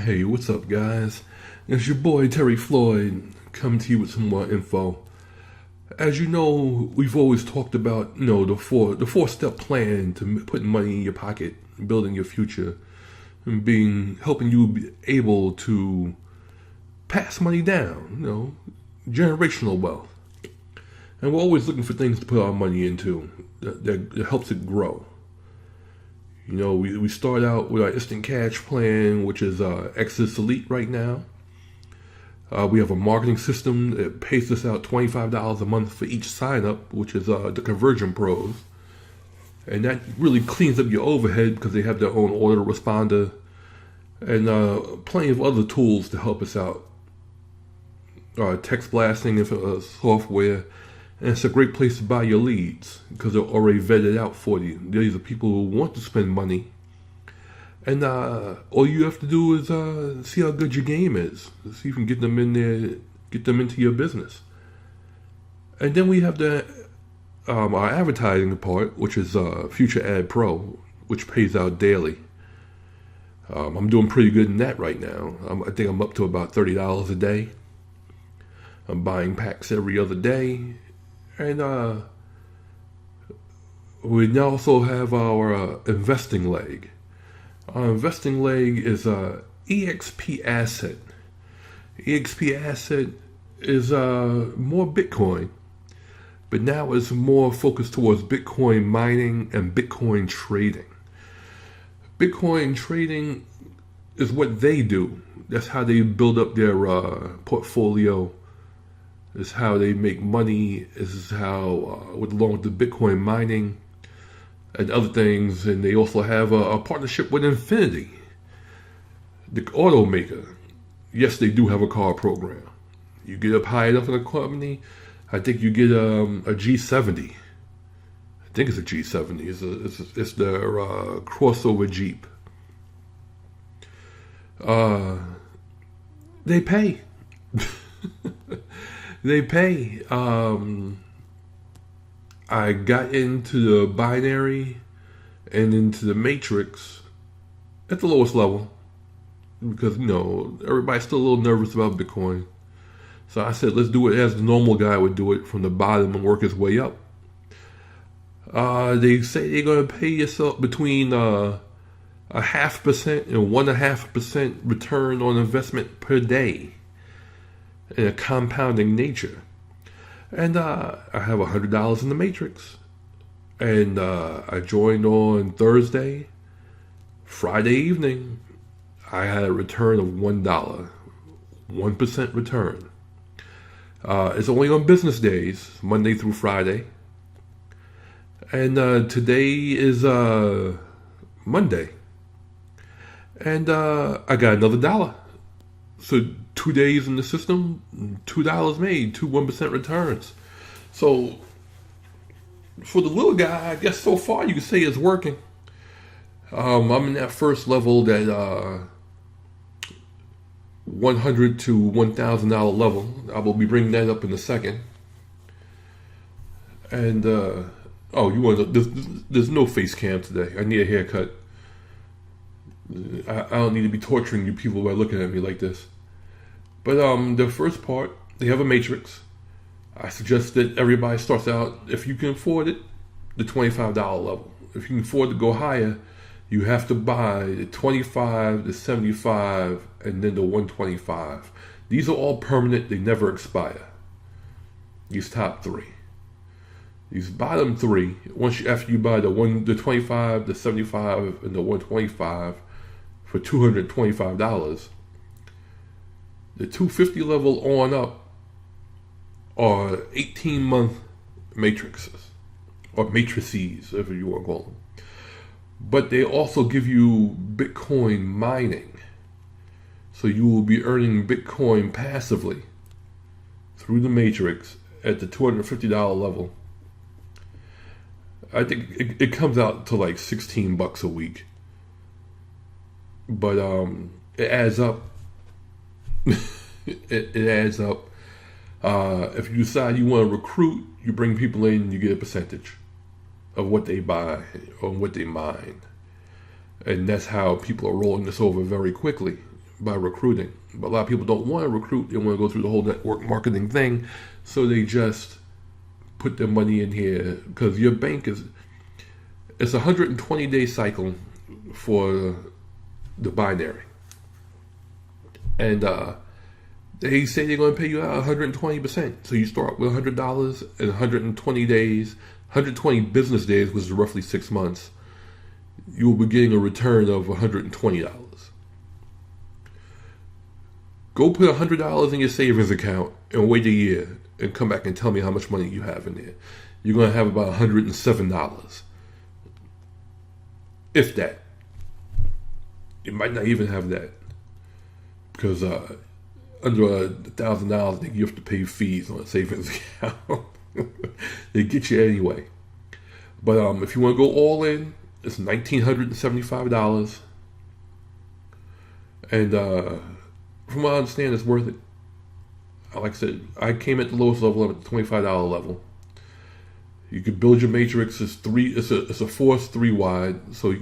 Hey, what's up, guys? It's your boy Terry Floyd coming to you with some more info. As you know, we've always talked about the four step plan to putting money in your pocket, building your future, and being helping you be able to pass money down. Generational wealth. And we're always looking for things to put our money into that helps it grow. We start out with our instant cash plan, which is Exodus Elite right now. We have a marketing system that pays us out $25 a month for each sign up, which is the Conversion Pros. And that really cleans up your overhead because they have their own autoresponder and plenty of other tools to help us out. Text blasting software. And it's a great place to buy your leads because they're already vetted out for you. These are people who want to spend money. And all you have to do is see how good your game is. See if you can get them in there, get them into your business. And then we have our advertising part, which is Future Ad Pro, which pays out daily. I'm doing pretty good in that right now. I think I'm up to about $30 a day. I'm buying packs every other day. And we now also have our investing leg. Our investing leg is EXP Asset. EXP Asset is more Bitcoin, but now it's more focused towards Bitcoin mining and Bitcoin trading. Bitcoin trading is what they do. That's how they build up their portfolio. This is how they make money. This is how, along with the Bitcoin mining and other things, and they also have a partnership with Infinity, the automaker. Yes, they do have a car program. You get up high enough in the company, I think you get a G70. I think it's a G70. It's their crossover Jeep. They pay. They pay. I got into the binary and into the matrix at the lowest level because, everybody's still a little nervous about Bitcoin. So I said, let's do it as the normal guy would do it, from the bottom and work his way up. They say they're going to pay yourself between 0.5% and 1.5% return on investment per day, in a compounding nature. And I have $100 in the matrix. And I joined on Thursday. Friday evening, I had a return of $1. 1% return. It's only on business days, Monday through Friday. And today is Monday. And I got another $1. So 2 days in the system, $2 made, 1% returns. So for the little guy, I guess so far you can say it's working. I'm in that first level, that $100 to $1,000 level. I will be bringing that up in a second. And there's no face cam today. I need a haircut. I don't need to be torturing you people by looking at me like this. But the first part, they have a matrix. I suggest that everybody starts out, if you can afford it, the $25 level. If you can afford to go higher, you have to buy the 25, the 75, and then the 125. These are all permanent. They never expire. These top three. These bottom three, after you buy the 25, the 75, and the 125 for $225, the 250 level on up are 18-month matrices, or matrices, whatever you want to call them. But they also give you Bitcoin mining. So you will be earning Bitcoin passively through the matrix at the $250 level. I think it comes out to like $16 a week. But it adds up. it adds up. If you decide you want to recruit, you bring people in, you get a percentage of what they buy or what they mine. And that's how people are rolling this over very quickly. by recruiting. But a lot of people don't want to recruit. They want to go through the whole network marketing thing. So they just put their money in here because your bank it's a 120-day cycle for the binary. And they say they're going to pay you out 120%. So you start with $100 in 120 days, 120 business days, which is roughly 6 months. You will be getting a return of $120. Go put $100 in your savings account and wait a year and come back and tell me how much money you have in there. You're going to have about $107. If that. You might not even have that. Because under $1,000, you have to pay fees on a savings account. They get you anyway. But if you want to go all in, it's $1,975. And from what I understand, it's worth it. Like I said, I came at the lowest level, I'm at the $25 level. You can build your matrix. It's a force 3 wide, so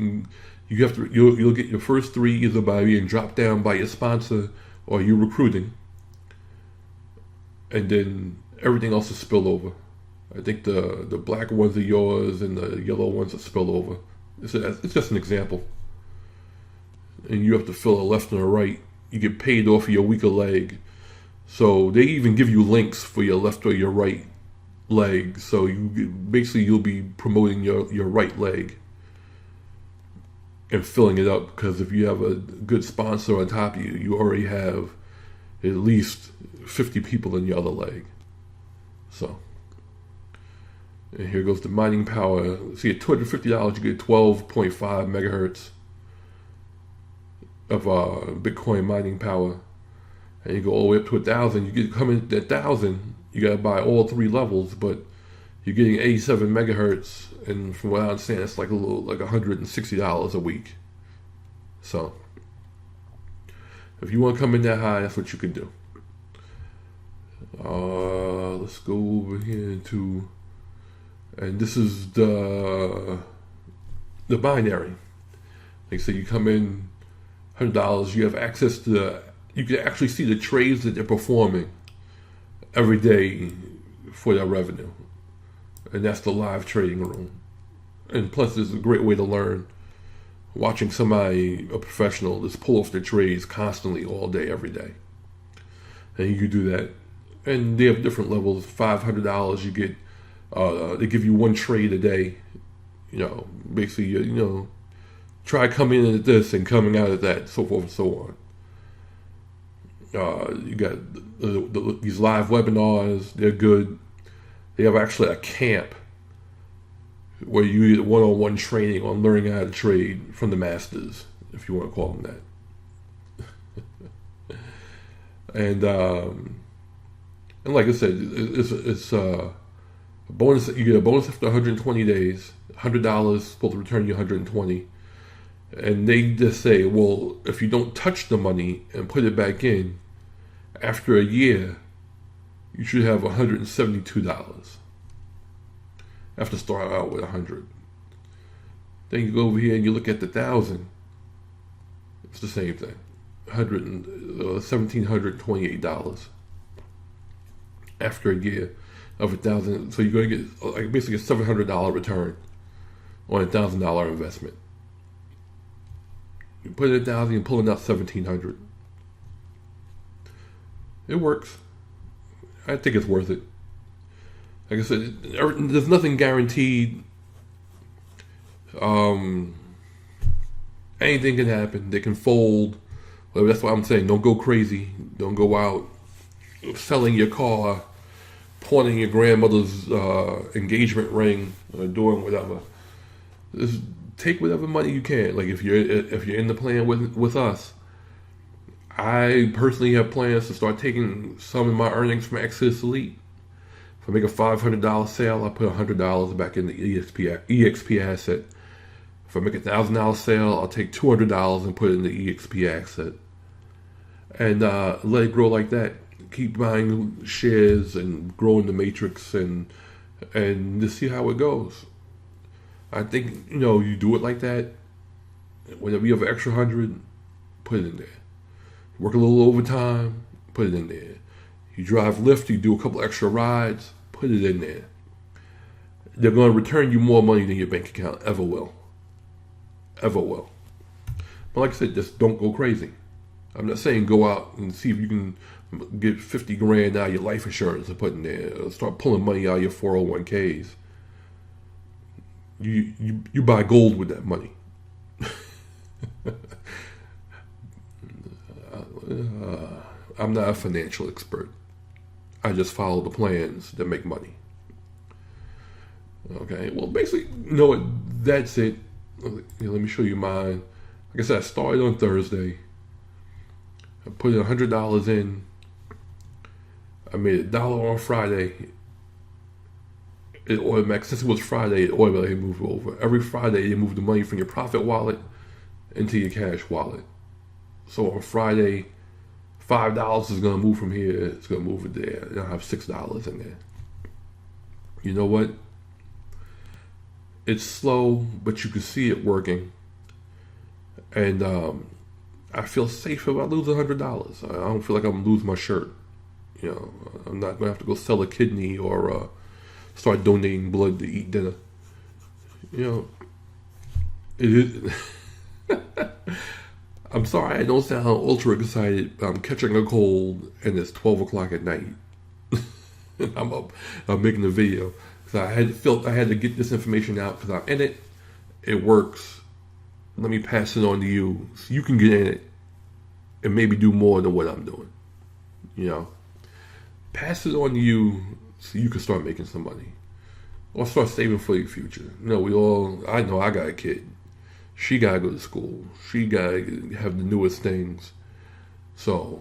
you'll get your first 3 either by being dropped down by your sponsor or you recruiting, and then everything else is spillover. I think the black ones are yours and the yellow ones are spillover. It's just an example. And you have to fill a left and a right. You get paid off of your weaker leg. So they even give you links for your left or your right leg. So you'll be promoting your right leg and filling it up, because if you have a good sponsor on top of you, you already have at least 50 people in your other leg. So, and here goes the mining power. See, at $250, you get 12.5 megahertz of Bitcoin mining power. And you go all the way up to 1,000. You come in at 1,000, you got to buy all 3 levels, but you're getting 87 megahertz, and from what I understand, it's like $160 a week. So, if you want to come in that high, that's what you can do. Let's go over here and this is the binary. Like I said, you come in $100, you have access to you can actually see the trades that they're performing every day for their revenue. And that's the live trading room. And plus, it's a great way to learn. Watching somebody, a professional, just pull off their trades constantly all day, every day. And you can do that. And they have different levels. $500, you get, they give you 1 trade a day. Basically, try coming in at this and coming out at that, so forth and so on. You got these live webinars. They're good. They have actually a camp where you get one-on-one training on learning how to trade from the masters, if you want to call them that. And like I said, it's a bonus. You get a bonus after 120 days. $100 supposed to return you 120. And they just say, well, if you don't touch the money and put it back in, after a year, you should have $172. After starting out with 100. Then you go over here and you look at the 1,000. It's the same thing. $1,728 after a year of 1,000. So you're going to get like basically a $700 return on a $1,000 investment. You put in 1,000, you're pulling out 1,700. It works. I think it's worth it. Like I said, there's nothing guaranteed. Anything can happen. They can fold. Well, that's why I'm saying don't go crazy. Don't go out selling your car, pawning your grandmother's engagement ring, or doing whatever. Just take whatever money you can. Like if you're in the plan with us, I personally have plans to start taking some of my earnings from Access Elite. If I make a $500 sale, I put $100 back in the EXP Asset. If I make a $1,000 sale, I'll take $200 and put it in the EXP Asset. And let it grow like that. Keep buying shares and growing the matrix and to see how it goes. I think, you do it like that. Whenever you have an extra 100, put it in there. Work a little overtime, put it in there. You drive Lyft, you do a couple extra rides, put it in there. They're going to return you more money than your bank account ever will. Ever will. But like I said, just don't go crazy. I'm not saying go out and see if you can get 50 grand out of your life insurance and put in there. Or start pulling money out of your 401ks. You buy gold with that money. I'm not a financial expert. I just follow the plans that make money. Okay, well, basically, you know what? That's it. Let me show you mine. Like I said, I started on Thursday. I put $100 in. I made $1 on Friday. It automatically, since it was Friday, it automatically moved over. Every Friday, they move the money from your profit wallet into your cash wallet. So on Friday, $5 is going to move from here. It's going to move it there. And I have $6 in there. You know what? It's slow, but you can see it working. And I feel safe if I lose $100. I don't feel like I'm going to lose my shirt. You know, I'm not going to have to go sell a kidney or start donating blood to eat dinner. You know, it is. I'm sorry, I don't sound ultra excited, but I'm catching a cold and it's 12 o'clock at night. I'm up, I'm making a video. So I had to get this information out because I'm in it. It works. Let me pass it on to you so you can get in it and maybe do more than what I'm doing. You know, pass it on to you so you can start making some money or start saving for your future. You know, I know I got a kid. She gotta go to school. She gotta have the newest things. So,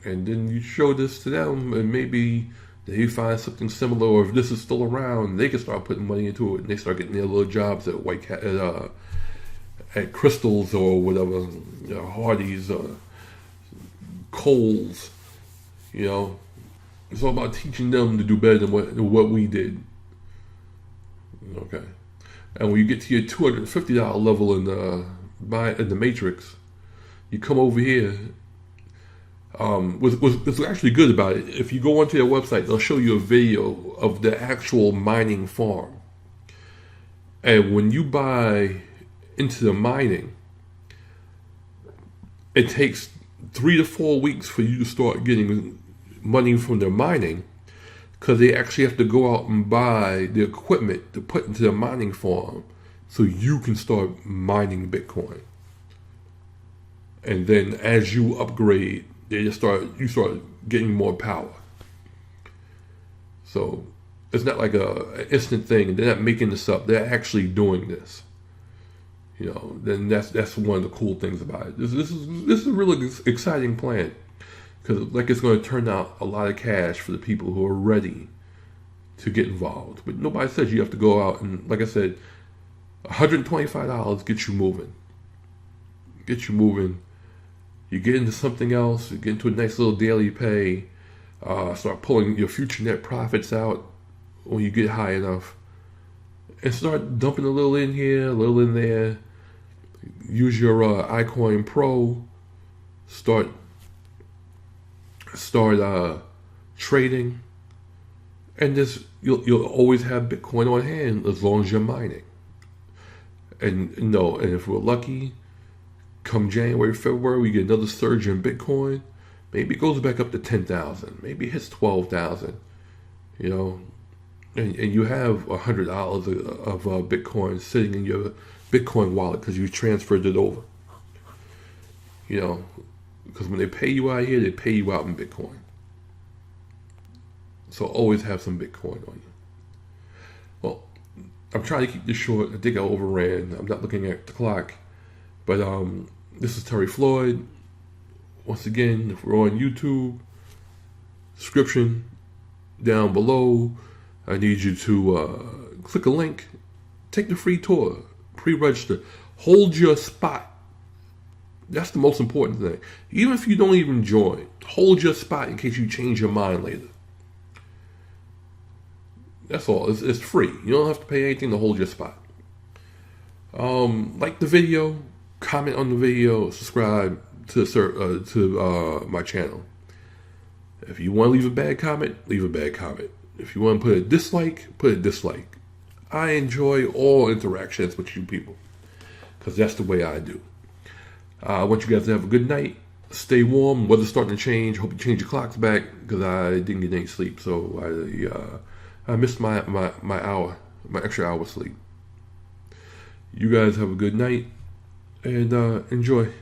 and then you show this to them, and maybe they find something similar, or if this is still around, they can start putting money into it, and they start getting their little jobs at at Crystals or whatever, you know, Hardee's, Kohl's. You know, it's all about teaching them to do better than what we did. Okay. And when you get to your $250 level in the Matrix, you come over here. What's actually good about it, if you go onto their website, they'll show you a video of the actual mining farm. And when you buy into the mining, it takes 3 to 4 weeks for you to start getting money from their mining, because they actually have to go out and buy the equipment to put into the mining farm so you can start mining Bitcoin. And then as you upgrade, you start getting more power. So it's not like an instant thing. They're not making this up. They're actually doing this. You know, then that's one of the cool things about it. This is a really exciting plan. Because like it's going to turn out a lot of cash for the people who are ready to get involved. But nobody says you have to go out and, like I said, $125 gets you moving. Get you moving. You get into something else. You get into a nice little daily pay. Start pulling your Futurenet profits out when you get high enough. And start dumping a little in here, a little in there. Use your iCoin Pro. Start trading, and you'll always have Bitcoin on hand as long as you're mining. And if we're lucky, come January, February, we get another surge in Bitcoin. Maybe it goes back up to 10,000. Maybe it hits 12,000. You know, and you have $100 of Bitcoin sitting in your Bitcoin wallet because you transferred it over. You know. Because when they pay you out here, they pay you out in Bitcoin. So always have some Bitcoin on you. Well, I'm trying to keep this short. I think I overran. I'm not looking at the clock. But this is Terry Floyd. Once again, if we're on YouTube, description down below. I need you to click a link. Take the free tour. Pre-register. Hold your spot. That's the most important thing. Even if you don't even join, hold your spot in case you change your mind later. That's all. It's free. You don't have to pay anything to hold your spot. Like the video, comment on the video, subscribe, to my channel. If you want to leave a bad comment, leave a bad comment. If you want to put a dislike, put a dislike. I enjoy all interactions with you people, because that's the way I do. I want you guys to have a good night. Stay warm. Weather's starting to change. Hope you change your clocks back, because I didn't get any sleep, so I missed my extra hour sleep. You guys have a good night and enjoy.